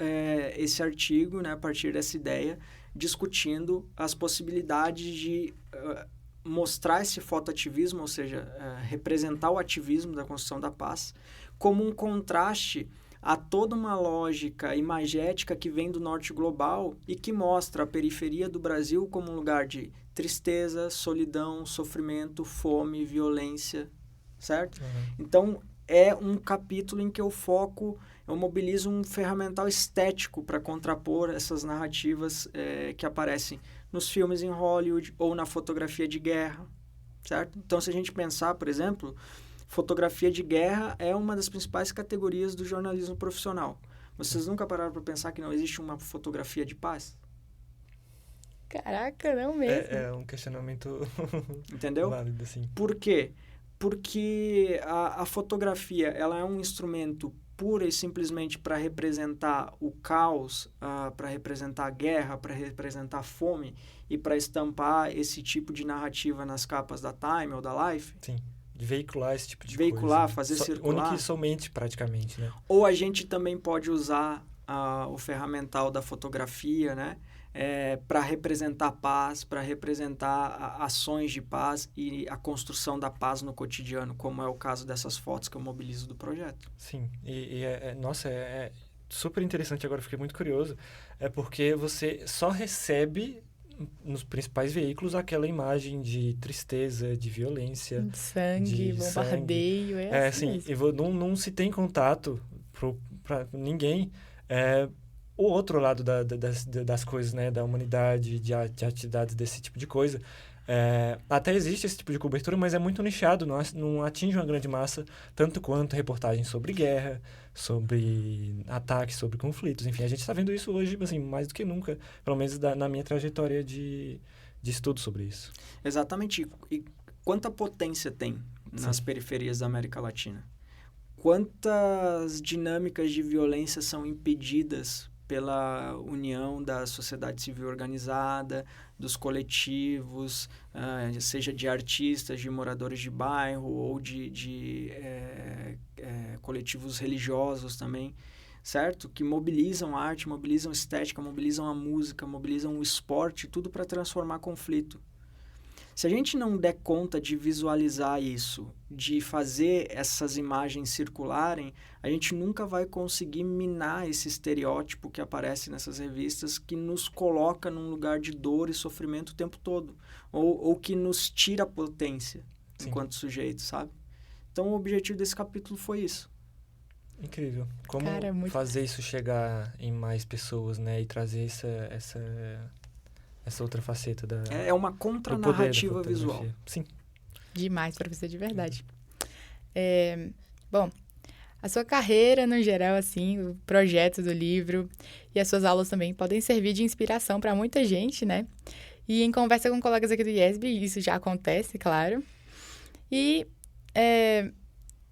esse artigo, né, a partir dessa ideia, discutindo as possibilidades de mostrar esse fotoativismo, ou seja, representar o ativismo da construção da paz, como um contraste a toda uma lógica imagética que vem do norte global e que mostra a periferia do Brasil como um lugar de tristeza, solidão, sofrimento, fome, violência, certo? Então, é um capítulo em que eu mobilizo um ferramental estético para contrapor essas narrativas que aparecem nos filmes em Hollywood ou na fotografia de guerra, certo? Então, se a gente pensar, por exemplo, fotografia de guerra é uma das principais categorias do jornalismo profissional. Vocês nunca pararam para pensar que não existe uma fotografia de paz? Caraca, não mesmo. É um questionamento entendeu? Válido, assim. Por quê? Porque a fotografia ela é um instrumento pura e simplesmente para representar o caos, para representar a guerra, para representar a fome e para estampar esse tipo de narrativa nas capas da Time ou da Life. Sim, de veicular esse tipo de veicular, coisa. fazer circular. Única e somente, praticamente, né? Ou a gente também pode usar o ferramental da fotografia, né? Para representar paz, para representar ações de paz e a construção da paz no cotidiano, como é o caso dessas fotos que eu mobilizo do projeto. Sim, nossa, é super interessante agora, fiquei muito curioso, porque você só recebe nos principais veículos aquela imagem de tristeza, de violência, sangue, de bombardeio, assim e não se tem contato para ninguém, o outro lado das coisas, né, da humanidade, de atividades desse tipo de coisa. Até existe esse tipo de cobertura, mas é muito nichado, não atinge uma grande massa, tanto quanto reportagens sobre guerra, sobre ataques, sobre conflitos. Enfim, a gente está vendo isso hoje, assim, mais do que nunca, pelo menos na minha trajetória de estudo sobre isso. Exatamente. E quanta potência tem nas periferias da América Latina? Quantas dinâmicas de violência são impedidas pela união da sociedade civil organizada, dos coletivos, seja de artistas, de moradores de bairro ou de coletivos religiosos também, certo? Que mobilizam a arte, mobilizam a estética, mobilizam a música, mobilizam o esporte, tudo para transformar conflito. Se a gente não der conta de visualizar isso, de fazer essas imagens circularem, a gente nunca vai conseguir minar esse estereótipo que aparece nessas revistas, que nos coloca num lugar de dor e sofrimento o tempo todo, ou que nos tira a potência enquanto sujeito, sabe? Então, o objetivo desse capítulo foi isso. Incrível. Como fazer isso chegar em mais pessoas, né? E trazer essa outra faceta da... É uma contranarrativa visual. Sim. Demais, professor, de verdade. Bom, a sua carreira, no geral, assim, o projeto do livro e as suas aulas também podem servir de inspiração para muita gente, né? E em conversa com colegas aqui do IESB, isso já acontece, claro. E,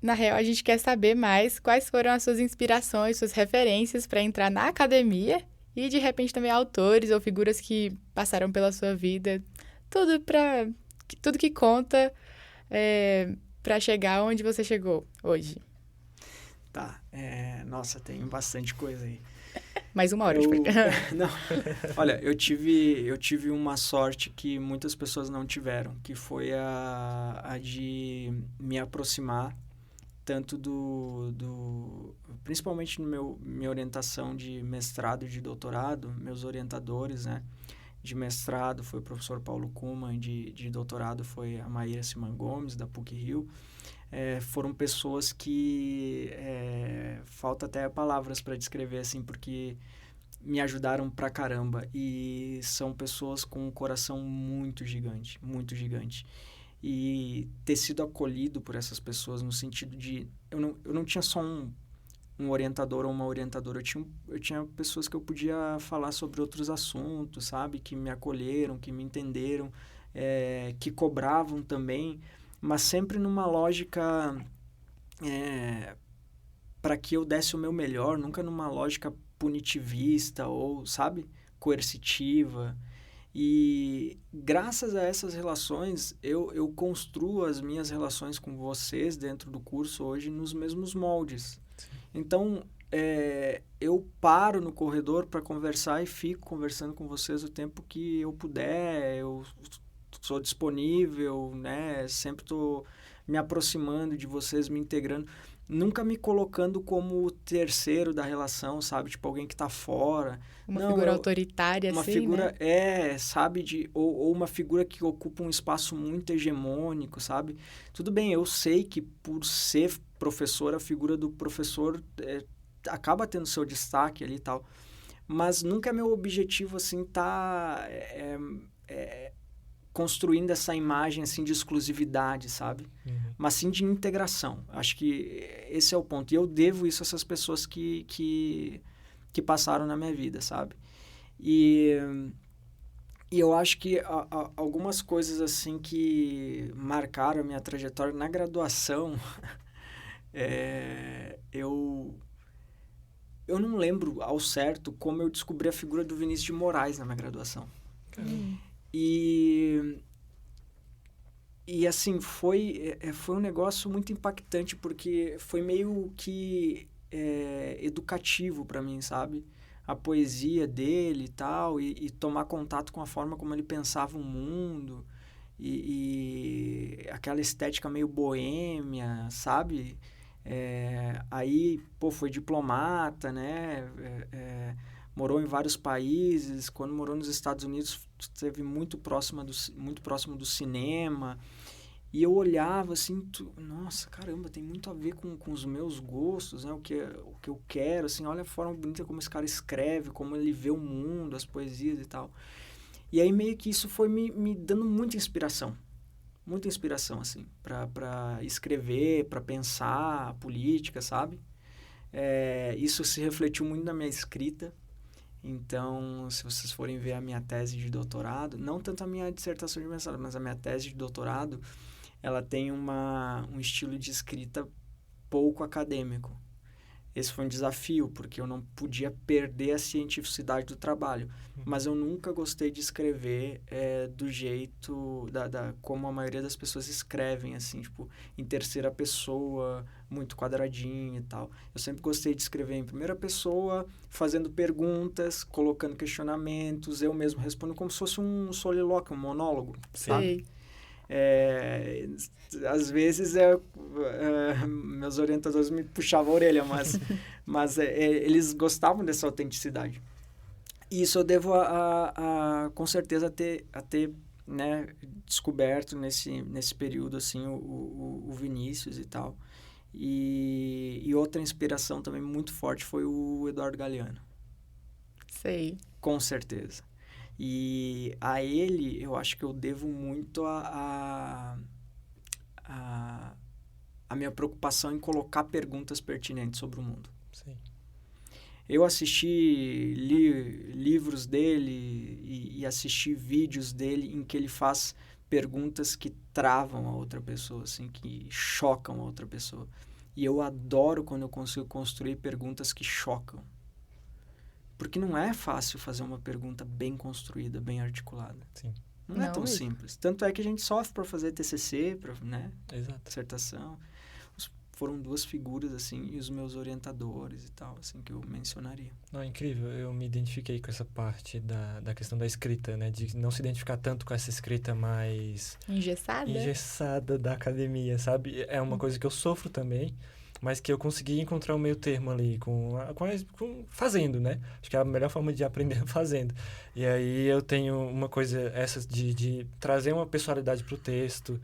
na real, a gente quer saber mais quais foram as suas inspirações, suas referências para entrar na academia e, de repente, também autores ou figuras que passaram pela sua vida. Tudo que conta para chegar onde você chegou hoje. Tá. Nossa, tem bastante coisa aí. Mais uma hora de Não, olha, eu tive uma sorte que muitas pessoas não tiveram, que foi a de me aproximar tanto principalmente no minha orientação de mestrado e de doutorado, meus orientadores, né, de mestrado foi o professor Paulo Kuhlmann, de doutorado foi a Maíra Siman Gomes, da PUC-Rio. Foram pessoas que falta até palavras para descrever, assim, porque me ajudaram pra caramba. E são pessoas com um coração muito gigante, muito gigante. E ter sido acolhido por essas pessoas no sentido de... Eu não tinha só um orientador ou uma orientadora, eu tinha pessoas que eu podia falar sobre outros assuntos, sabe? Que me acolheram, que me entenderam, que cobravam também, mas sempre numa lógica para que eu desse o meu melhor, nunca numa lógica punitivista ou, sabe, coercitiva. E graças a essas relações, eu construo as minhas relações com vocês dentro do curso hoje nos mesmos moldes. Sim. Então, eu paro no corredor para conversar e fico conversando com vocês o tempo que eu puder, eu sou disponível, né? Sempre estou me aproximando de vocês, me integrando, nunca me colocando como o terceiro da relação, sabe? Tipo, alguém que está fora. Uma figura autoritária, uma assim, figura, né? Sabe? Ou uma figura que ocupa um espaço muito hegemônico, sabe? Tudo bem, eu sei que por ser professor, a figura do professor acaba tendo seu destaque ali e tal. Mas nunca é meu objetivo, assim, construindo essa imagem, assim, de exclusividade, sabe? Uhum. Mas sim de integração. Acho que esse é o ponto. E eu devo isso a essas pessoas que passaram na minha vida, sabe? E eu acho que algumas coisas, assim, que marcaram a minha trajetória na graduação, eu não lembro ao certo como eu descobri a figura do Vinícius de Moraes na minha graduação. E assim, foi um negócio muito impactante, porque foi meio que educativo para mim, sabe? A poesia dele e tal, e tomar contato com a forma como ele pensava o mundo, e aquela estética meio boêmia, sabe? Aí, foi diplomata, né? Morou em vários países. Quando morou nos Estados Unidos, esteve muito próximo do cinema. E eu olhava assim, nossa, caramba, tem muito a ver com os meus gostos, né? O que eu quero, assim, olha a forma bonita como esse cara escreve, como ele vê o mundo, as poesias e tal. E aí meio que isso foi me dando muita inspiração, assim, para escrever, para pensar a política, sabe? Isso se refletiu muito na minha escrita. Então, se vocês forem ver a minha tese de doutorado, não tanto a minha dissertação de mestrado, mas a minha tese de doutorado, ela tem um estilo de escrita pouco acadêmico. Esse foi um desafio, porque eu não podia perder a cientificidade do trabalho. Mas eu nunca gostei de escrever do jeito, como a maioria das pessoas escrevem, assim, tipo, em terceira pessoa, muito quadradinho e tal. Eu sempre gostei de escrever em primeira pessoa, fazendo perguntas, colocando questionamentos, eu mesmo respondo como se fosse um solilóquio, um monólogo, sabe? Às vezes meus orientadores me puxavam a orelha, mas eles gostavam dessa autenticidade. E isso eu devo com certeza a ter né, descoberto nesse período assim, o Vinícius e tal. E outra inspiração também muito forte foi o Eduardo Galeano. Sei. Com certeza. E a ele, eu acho que eu devo muito a minha preocupação em colocar perguntas pertinentes sobre o mundo. Sim. Eu assisti livros dele e assisti vídeos dele em que ele faz perguntas que travam a outra pessoa, assim, que chocam a outra pessoa. E eu adoro quando eu consigo construir perguntas que chocam. Porque não é fácil fazer uma pergunta bem construída, bem articulada. Sim. Não é tão simples. Tanto é que a gente sofre para fazer TCC, né? Exato. Dissertação. foram duas figuras, assim, e os meus orientadores e tal, assim, que eu mencionaria. Não, incrível. Eu me identifiquei com essa parte da questão da escrita, né? De não se identificar tanto com essa escrita mais... engessada da academia, sabe? É uma coisa que eu sofro também, mas que eu consegui encontrar um meio termo ali com fazendo, né? Acho que é a melhor forma de aprender é fazendo. E aí eu tenho uma coisa, essa de trazer uma personalidade para o texto,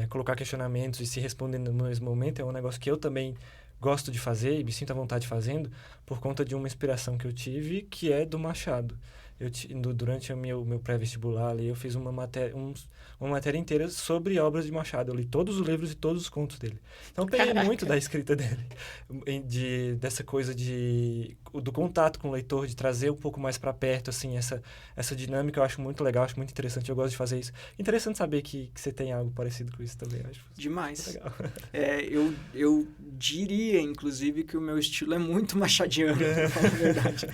colocar questionamentos e se respondendo no mesmo momento, é um negócio que eu também gosto de fazer e me sinto à vontade fazendo por conta de uma inspiração que eu tive, que é do Machado. Durante o meu pré-vestibular ali, eu fiz uma matéria inteira sobre obras de Machado. Eu li todos os livros e todos os contos dele. Então, eu peguei muito da escrita dele. Dessa coisa do contato com o leitor, de trazer um pouco mais para perto, assim, essa dinâmica eu acho muito legal, acho muito interessante. Eu gosto de fazer isso. Interessante saber que você tem algo parecido com isso também. Eu acho demais. Legal. Eu diria, inclusive, que o meu estilo é muito machadiano, pra falar a verdade.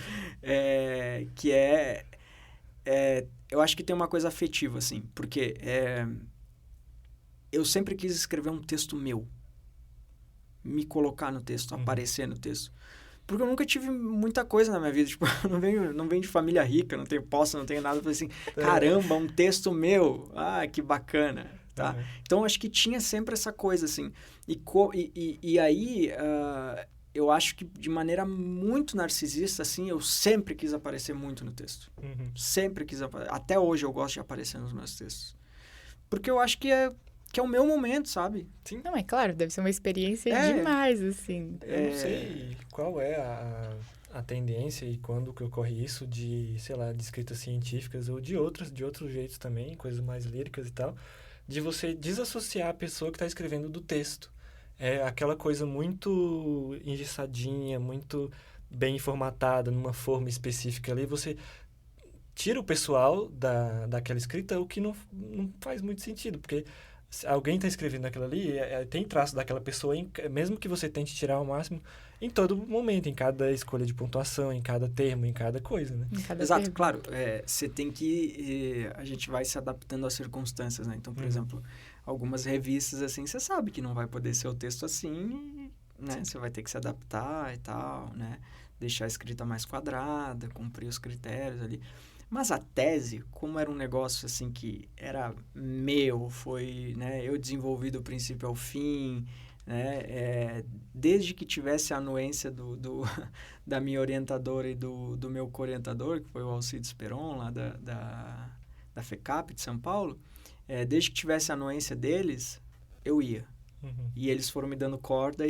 Eu acho que tem uma coisa afetiva, assim, porque eu sempre quis escrever um texto meu, me colocar no texto, aparecer no texto, porque eu nunca tive muita coisa na minha vida, tipo, eu não venho de família rica, não tenho posse, não tenho nada, eu falei assim, caramba, um texto meu, que bacana, tá? Então, eu acho que tinha sempre essa coisa, assim, e aí... eu acho que de maneira muito narcisista, assim, eu sempre quis aparecer muito no texto. Sempre quis aparecer. Até hoje eu gosto de aparecer nos meus textos. Porque eu acho que é o meu momento, sabe? Sim. Não, é claro, deve ser uma experiência demais, assim. Eu não sei qual é a tendência e quando que ocorre isso de, sei lá, de escritas científicas ou de outros jeitos também, coisas mais líricas e tal, de você desassociar a pessoa que está escrevendo do texto. É aquela coisa muito engessadinha, muito bem formatada, numa forma específica ali. Você tira o pessoal daquela escrita, o que não faz muito sentido. Porque se alguém está escrevendo aquilo ali, tem traço daquela pessoa, mesmo que você tente tirar o máximo, em todo momento, em cada escolha de pontuação, em cada termo, em cada coisa, né? Exato, termo. Claro. Você tem que... a gente vai se adaptando às circunstâncias, né? Então, por exemplo... algumas revistas, assim, você sabe que não vai poder ser o texto assim, né? Você vai ter que se adaptar e tal, né? Deixar a escrita mais quadrada, cumprir os critérios ali. Mas a tese, como era um negócio, assim, que era meu, foi, né? Eu desenvolvi do princípio ao fim, né? Desde que tivesse a anuência da minha orientadora e do meu co-orientador, que foi o Alcides Peron, lá da FECAP de São Paulo, desde que tivesse a anuência deles, eu ia. E eles foram me dando corda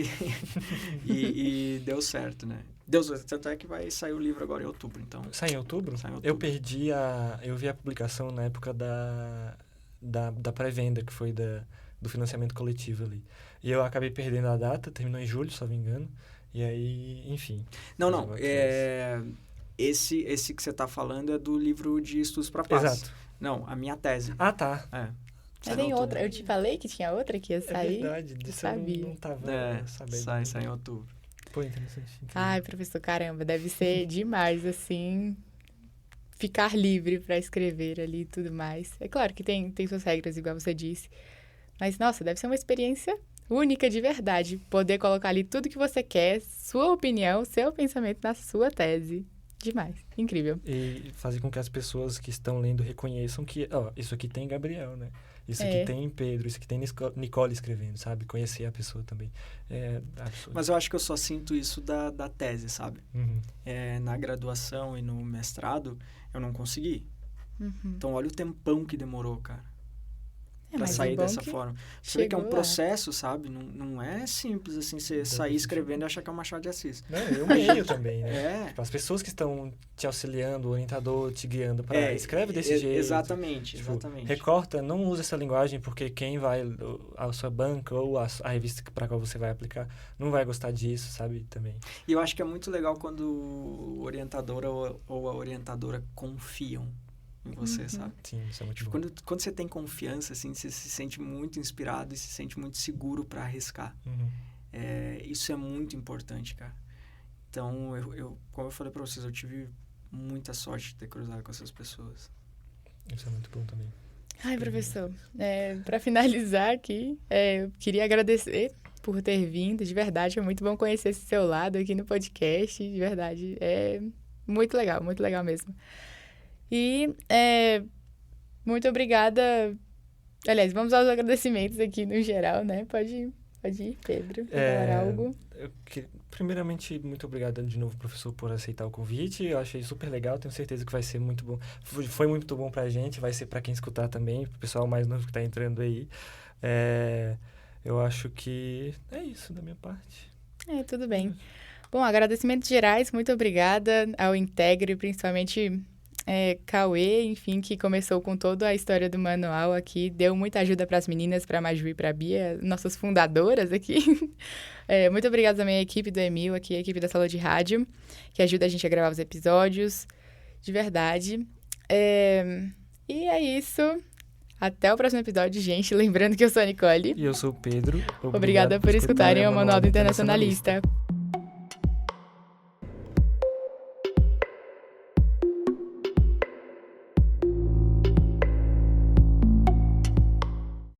e deu certo, né? Tanto é que vai sair o livro agora em outubro, então... Sai em outubro? Sai em outubro. Eu vi a publicação na época da pré-venda, que foi do financiamento coletivo ali. E eu acabei perdendo a data, terminou em julho, se não me engano. E aí, enfim... Não. Esse que você está falando é do livro de Estudos para a Paz. Exato. Não, a minha tese. Ah, tá. Mas tem outra. Eu te falei que tinha outra que ia sair. É verdade, disso eu não estava sabendo. Sai em outubro. Pô, interessante. Ai, professor, caramba, deve ser demais, assim, ficar livre para escrever ali e tudo mais. É claro que tem suas regras, igual você disse. Mas, nossa, deve ser uma experiência única de verdade. Poder colocar ali tudo que você quer, sua opinião, seu pensamento na sua tese. Demais. Incrível. E fazer com que as pessoas que estão lendo reconheçam que, isso aqui tem Gabriel, né? Isso aqui tem Pedro, isso aqui tem Nicole escrevendo, sabe? Conhecer a pessoa também. É absurdo. Mas eu acho que eu só sinto isso da tese, sabe? Na graduação e no mestrado, eu não consegui. Então, olha o tempão que demorou, cara. Pra sair dessa forma. Você vê que é um processo, sabe? Não é simples, assim, você sair escrevendo e achar que é o Machado de Assis. Não, eu meio também, né? Tipo, as pessoas que estão te auxiliando, o orientador, te guiando para escreve desse jeito. Exatamente. Recorta, não usa essa linguagem porque quem vai, a sua banca ou a revista para qual você vai aplicar, não vai gostar disso, sabe? Também. E eu acho que é muito legal quando o orientador ou a orientadora confiam em você, sabe? Sim, isso é muito bom. Quando você tem confiança, assim, você se sente muito inspirado e se sente muito seguro para arriscar. Isso é muito importante, cara. Então, como eu falei para vocês, eu tive muita sorte de ter cruzado com essas pessoas. Isso é muito bom também. Ai, professor, para finalizar aqui, eu queria agradecer por ter vindo, de verdade. É muito bom conhecer esse seu lado aqui no podcast, de verdade. É muito legal mesmo. E muito obrigada. Aliás, vamos aos agradecimentos aqui no geral, né? Pode ir, Pedro, falar algo. Primeiramente, muito obrigado de novo, professor, por aceitar o convite. Eu achei super legal, tenho certeza que vai ser muito bom. Foi muito bom pra gente, vai ser pra quem escutar também, pro pessoal mais novo que tá entrando aí. Eu acho que é isso da minha parte. Tudo bem. Bom, agradecimentos gerais, muito obrigada ao Integre, principalmente Cauê, enfim, que começou com toda a história do manual aqui, deu muita ajuda para as meninas, para a Maju e para a Bia, nossas fundadoras aqui. Muito obrigada também à equipe do Emil, aqui, a equipe da sala de rádio, que ajuda a gente a gravar os episódios, de verdade. E é isso. Até o próximo episódio, gente. Lembrando que eu sou a Nicole. E eu sou o Pedro. Obrigada por escutarem o Manual do Internacionalista.